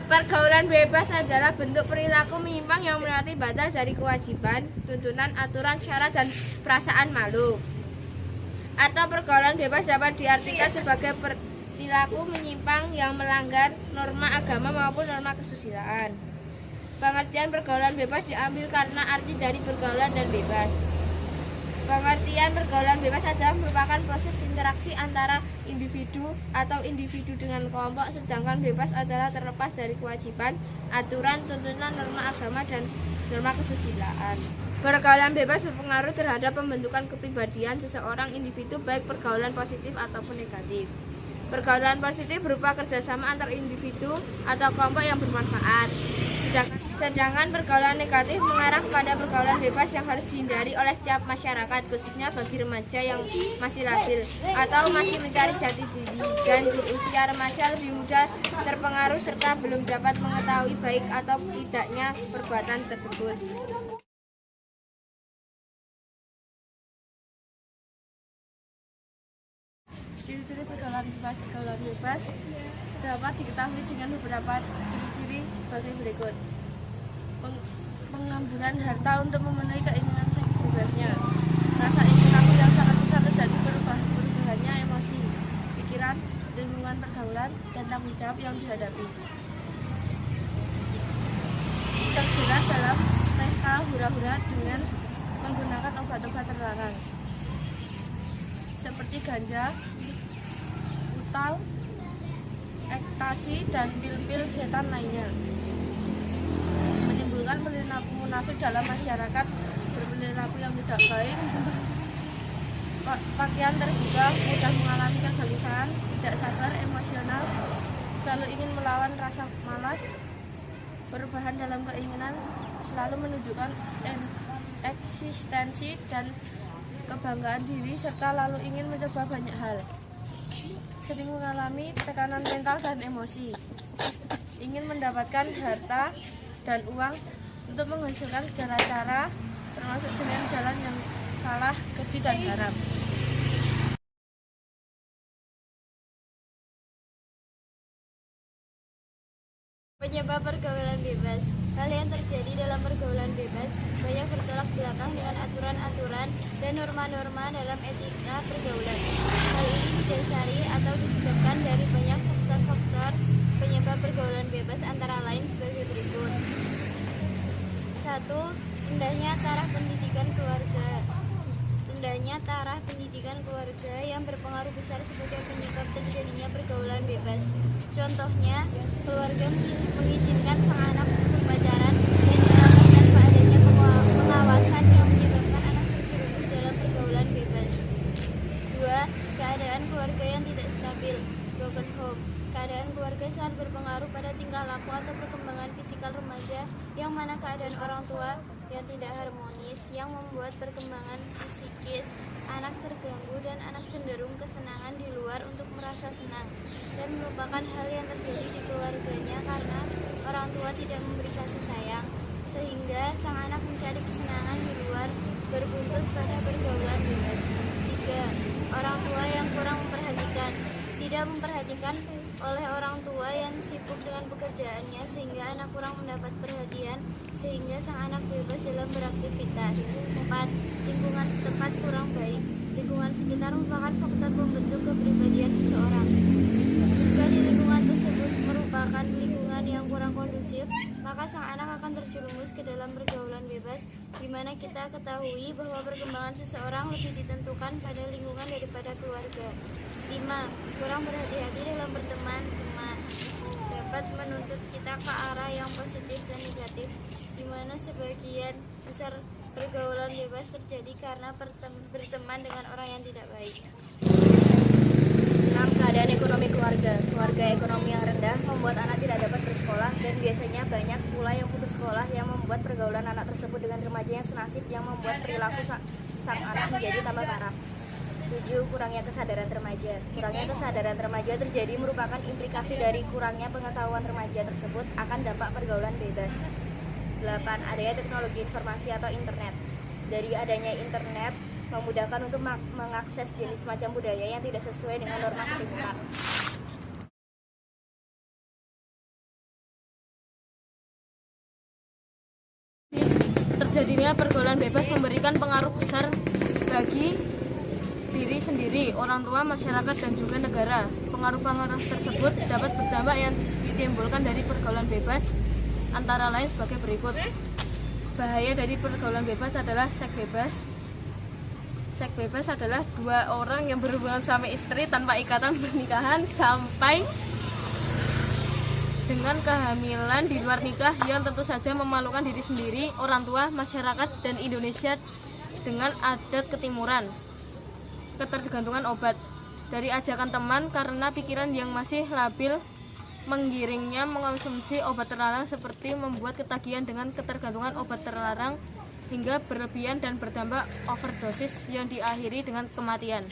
Pergaulan bebas adalah bentuk perilaku menyimpang yang melewati batas dari kewajiban, tuntunan, aturan, syarat, dan perasaan malu. Atau pergaulan bebas dapat diartikan sebagai perilaku menyimpang yang melanggar norma agama maupun norma kesusilaan. Pengertian pergaulan bebas diambil karena arti dari pergaulan dan bebas. Pengertian pergaulan bebas adalah merupakan proses interaksi antara individu atau individu dengan kelompok, sedangkan bebas adalah terlepas dari kewajiban, aturan, tuntunan, norma agama, dan norma kesusilaan. Pergaulan bebas berpengaruh terhadap pembentukan kepribadian seseorang individu, baik pergaulan positif ataupun negatif. Pergaulan positif berupa kerjasama antar individu atau kelompok yang bermanfaat. Sedangkan pergaulan negatif mengarah kepada pergaulan bebas yang harus dihindari oleh setiap masyarakat, khususnya bagi remaja yang masih labil atau masih mencari jati diri dan di usia remaja lebih mudah terpengaruh serta belum dapat mengetahui baik atau tidaknya perbuatan tersebut. Ciri-ciri pergaulan bebas dapat diketahui dengan beberapa ciri-ciri sebagai berikut. Pengamburan harta untuk memenuhi keinginan seks bebasnya. Rasa ingin tahu yang sangat besar terjadi perubahannya emosi, pikiran, lingkungan pergaulan, dan tanggung jawab yang dihadapi. Terjerat dalam pesta hura-hura dengan menggunakan obat-obat terlarang seperti ganja, utal, ekstasi, dan pil-pil setan lainnya. Menimbulkan perilaku munafik dalam masyarakat, berperilaku yang tidak baik, pakaian terbuka, mudah mengalami kegelisahan, tidak sabar, emosional, selalu ingin melawan rasa malas, perubahan dalam keinginan, selalu menunjukkan eksistensi dan kebanggaan diri, serta lalu ingin mencoba banyak hal. Sering mengalami tekanan mental dan emosi, ingin mendapatkan harta dan uang untuk menghasilkan segala cara, termasuk dengan jalan yang salah, keji, dan haram. Penyebab pergaulan bebas. Hal yang terjadi dalam pergaulan bebas banyak bertolak belakang dengan aturan-aturan dan norma-norma dalam etika pergaulan. Hal ini didasari atau disebabkan dari banyak faktor-faktor penyebab pergaulan bebas, antara lain sebagai berikut. 1. Rendahnya taraf pendidikan keluarga. Rendahnya taraf pendidikan keluarga yang berpengaruh besar sebagai penyebab terjadinya pergaulan bebas. Contohnya, keluarga mengizinkan sang anak berpacaran dan dilakukan tanpa adanya pengawasan yang menyebabkan anak terjerumus dalam pergaulan bebas. 2. Keadaan keluarga yang tidak stabil, broken home. Keadaan keluarga sangat berpengaruh pada tingkah laku atau perkembangan fisikal remaja, yang mana keadaan orang tua yang tidak harmonis yang membuat perkembangan psikis anak terganggu dan anak cenderung kesenangan di luar untuk merasa senang, dan merupakan hal yang terjadi di keluarganya karena orang tua tidak memberi kasih sayang, sehingga sang anak mencari kesenangan di luar, berbuntut pada pergaulan bebas. 3. Orang tua yang kurang memperhatikan. Tidak memperhatikan oleh orang tua yang sibuk dengan pekerjaannya, sehingga anak kurang mendapat perhatian, sehingga sang anak bebas dalam beraktivitas. 4. Lingkungan setempat kurang baik. Lingkungan sekitar merupakan faktor pembentuk kepribadian seseorang. Jika di lingkungan tersebut merupakan lingkungan yang kurang kondusif, maka sang anak akan terjerumus ke dalam pergaulan bebas, di mana kita ketahui bahwa perkembangan seseorang lebih ditentukan pada lingkungan daripada keluarga. 5. Kurang berhati-hati dalam berteman. Teman dapat menuntut kita ke arah yang positif dan negatif, di mana sebagian besar pergaulan bebas terjadi karena berteman dengan orang yang tidak baik. 6. Keadaan ekonomi keluarga. Keluarga ekonomi yang rendah membuat anak tidak dapat bersekolah, dan biasanya banyak pula yang putus sekolah, yang membuat pergaulan anak tersebut dengan remaja yang senasib, yang membuat perilaku sang anak menjadi tambah parah. 7. Kurangnya kesadaran remaja. Kurangnya kesadaran remaja terjadi merupakan implikasi dari kurangnya pengetahuan remaja tersebut akan dampak pergaulan bebas. 8. Adanya teknologi informasi atau internet. Dari adanya internet memudahkan untuk mengakses jenis macam budaya yang tidak sesuai dengan norma kehidupan. pergaulan bebas memberikan pengaruh besar bagi diri sendiri, orang tua, masyarakat, dan juga negara. Pengaruh-pengaruh tersebut dapat berdampak yang ditimbulkan dari pergaulan bebas antara lain sebagai berikut. Bahaya dari pergaulan bebas adalah seks bebas. Seks bebas adalah dua orang yang berhubungan suami istri tanpa ikatan pernikahan sampai dengan kehamilan di luar nikah yang tentu saja memalukan diri sendiri, orang tua, masyarakat, dan Indonesia dengan adat ketimuran. Ketergantungan obat dari ajakan teman karena pikiran yang masih labil menggiringnya mengonsumsi obat terlarang seperti membuat ketagihan dengan ketergantungan obat terlarang hingga berlebihan dan berdampak overdosis yang diakhiri dengan kematian.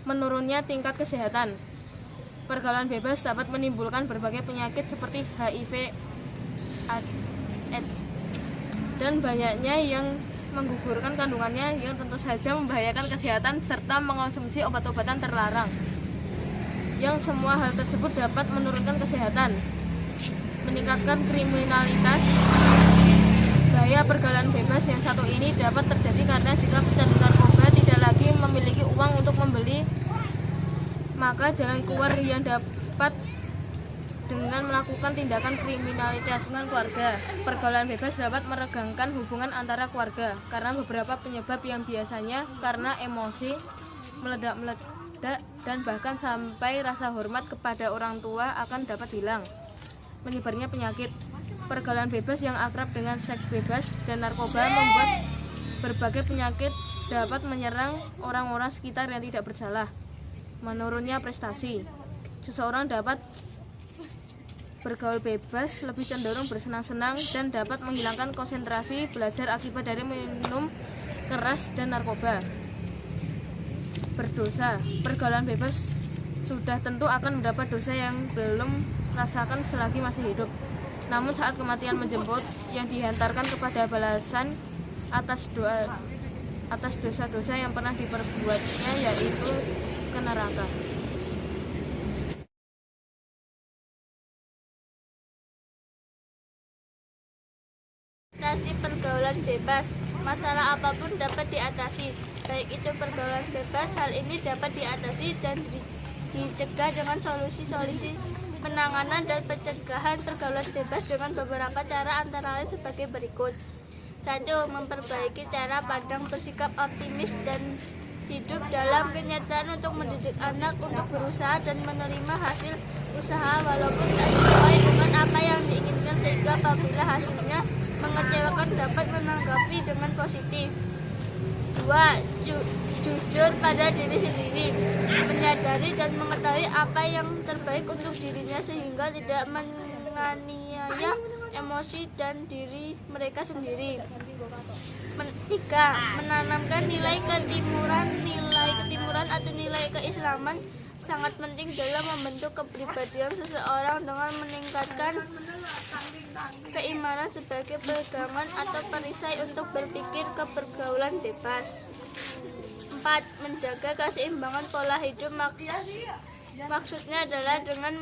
Menurunnya tingkat kesehatan. Pergaulan bebas dapat menimbulkan berbagai penyakit seperti HIV, AIDS, dan banyaknya yang menggugurkan kandungannya yang tentu saja membahayakan kesehatan serta mengonsumsi obat-obatan terlarang. Yang semua hal tersebut dapat menurunkan kesehatan, meningkatkan kriminalitas. Bahaya pergaulan bebas yang satu ini dapat terjadi karena jika pecandu narkoba tidak lagi memiliki uang untuk membeli, maka jalan keluar yang dapat dengan melakukan tindakan kriminalitas dengan keluarga. Pergaulan bebas dapat meregangkan hubungan antara keluarga karena beberapa penyebab yang biasanya karena emosi, meledak-meledak, dan bahkan sampai rasa hormat kepada orang tua akan dapat hilang. Menyebarnya penyakit. Pergaulan bebas yang akrab dengan seks bebas dan narkoba membuat berbagai penyakit dapat menyerang orang-orang sekitar yang tidak bersalah. Menurunnya prestasi. Seseorang dapat bergaul bebas lebih cenderung bersenang-senang dan dapat menghilangkan konsentrasi belajar akibat dari minum keras dan narkoba. Berdosa. Pergaulan bebas sudah tentu akan mendapat dosa yang belum rasakan selagi masih hidup. Namun saat kematian menjemput, yang dihantarkan kepada balasan atas dosa-dosa yang pernah diperbuatnya, yaitu ke neraka. Atasi pergaulan bebas. Masalah apapun dapat diatasi, baik itu pergaulan bebas. Hal ini dapat diatasi dan dicegah dengan solusi-solusi penanganan dan pencegahan pergaulan bebas dengan beberapa cara antara lain sebagai berikut. 1. Memperbaiki cara pandang, bersikap optimis dan hidup dalam kenyataan untuk mendidik anak untuk berusaha dan menerima hasil usaha walaupun tak sesuai dengan apa yang diinginkan, sehingga apabila hasilnya mengecewakan dapat menanggapi dengan positif. 2. Jujur pada diri sendiri, menyadari dan mengetahui apa yang terbaik untuk dirinya sehingga tidak menganiaya emosi dan diri mereka sendiri. 3. Menanamkan nilai ketimuran atau nilai keislaman sangat penting dalam membentuk kepribadian seseorang dengan meningkatkan keimanan sebagai pegangan atau perisai untuk berpikir ke pergaulan bebas. 4. Menjaga keseimbangan pola hidup. Maksudnya adalah dengan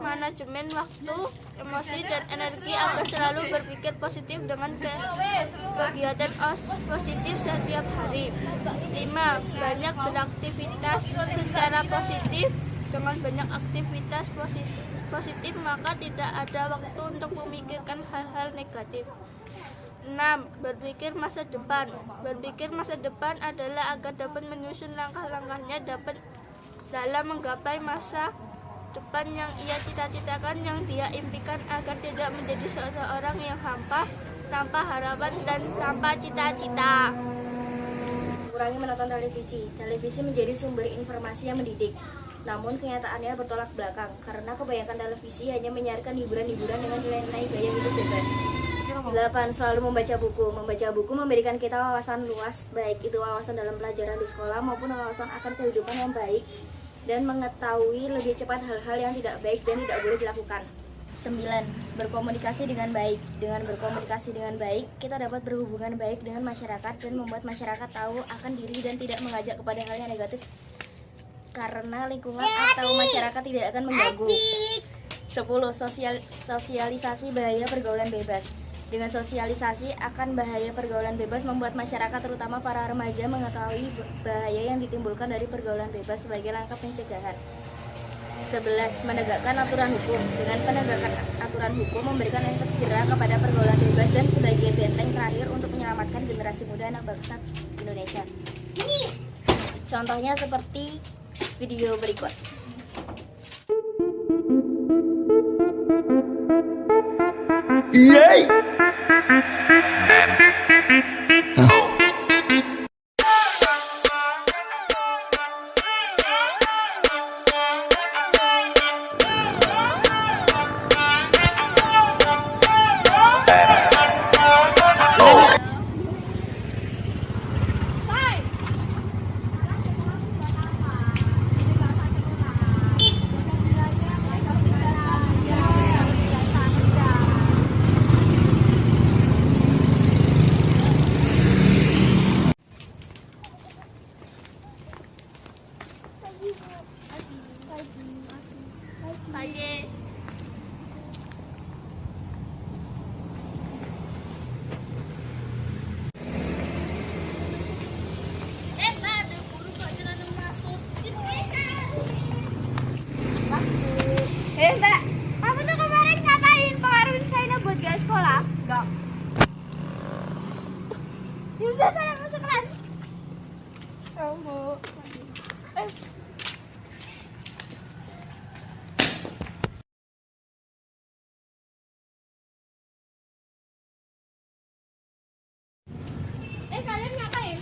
manajemen waktu, emosi, dan energi agar selalu berpikir positif dengan kegiatan positif setiap hari. 5. Banyak beraktivitas secara positif. Dengan banyak aktivitas positif maka tidak ada waktu untuk memikirkan hal-hal negatif. 6. Berpikir masa depan. Berpikir masa depan adalah agar dapat menyusun langkah-langkahnya dalam menggapai masa depan yang ia cita-citakan, yang dia impikan, agar tidak menjadi seseorang yang hampa, tanpa harapan dan tanpa cita-cita. Kurangi menonton televisi. Televisi menjadi sumber informasi yang mendidik. Namun kenyataannya bertolak belakang karena kebanyakan televisi hanya menyiarkan hiburan-hiburan dengan nilai-nilai gaya hidup bebas. 8. Selalu membaca buku. Membaca buku memberikan kita wawasan luas, baik itu wawasan dalam pelajaran di sekolah maupun wawasan akan kehidupan yang baik dan mengetahui lebih cepat hal-hal yang tidak baik dan tidak boleh dilakukan. 9. Berkomunikasi dengan baik. Dengan berkomunikasi dengan baik, kita dapat berhubungan baik dengan masyarakat dan membuat masyarakat tahu akan diri dan tidak mengajak kepada hal yang negatif karena lingkungan atau masyarakat tidak akan mengganggu. 10. Sosialisasi bahaya pergaulan bebas. Dengan sosialisasi akan bahaya pergaulan bebas membuat masyarakat terutama para remaja mengetahui bahaya yang ditimbulkan dari pergaulan bebas sebagai langkah pencegahan. 11. Menegakkan aturan hukum. Dengan penegakan aturan hukum memberikan efek jera kepada pergaulan bebas dan sebagai benteng terakhir untuk menyelamatkan generasi muda anak bangsa Indonesia. Contohnya seperti video berikut. Yay! Pagi. Mbak, kamu tuh kemarin ngapain? Pengaruhin saya buat gak sekolah? Enggak. Bisa saya masuk kelas? Kamu. Kalian ngapain?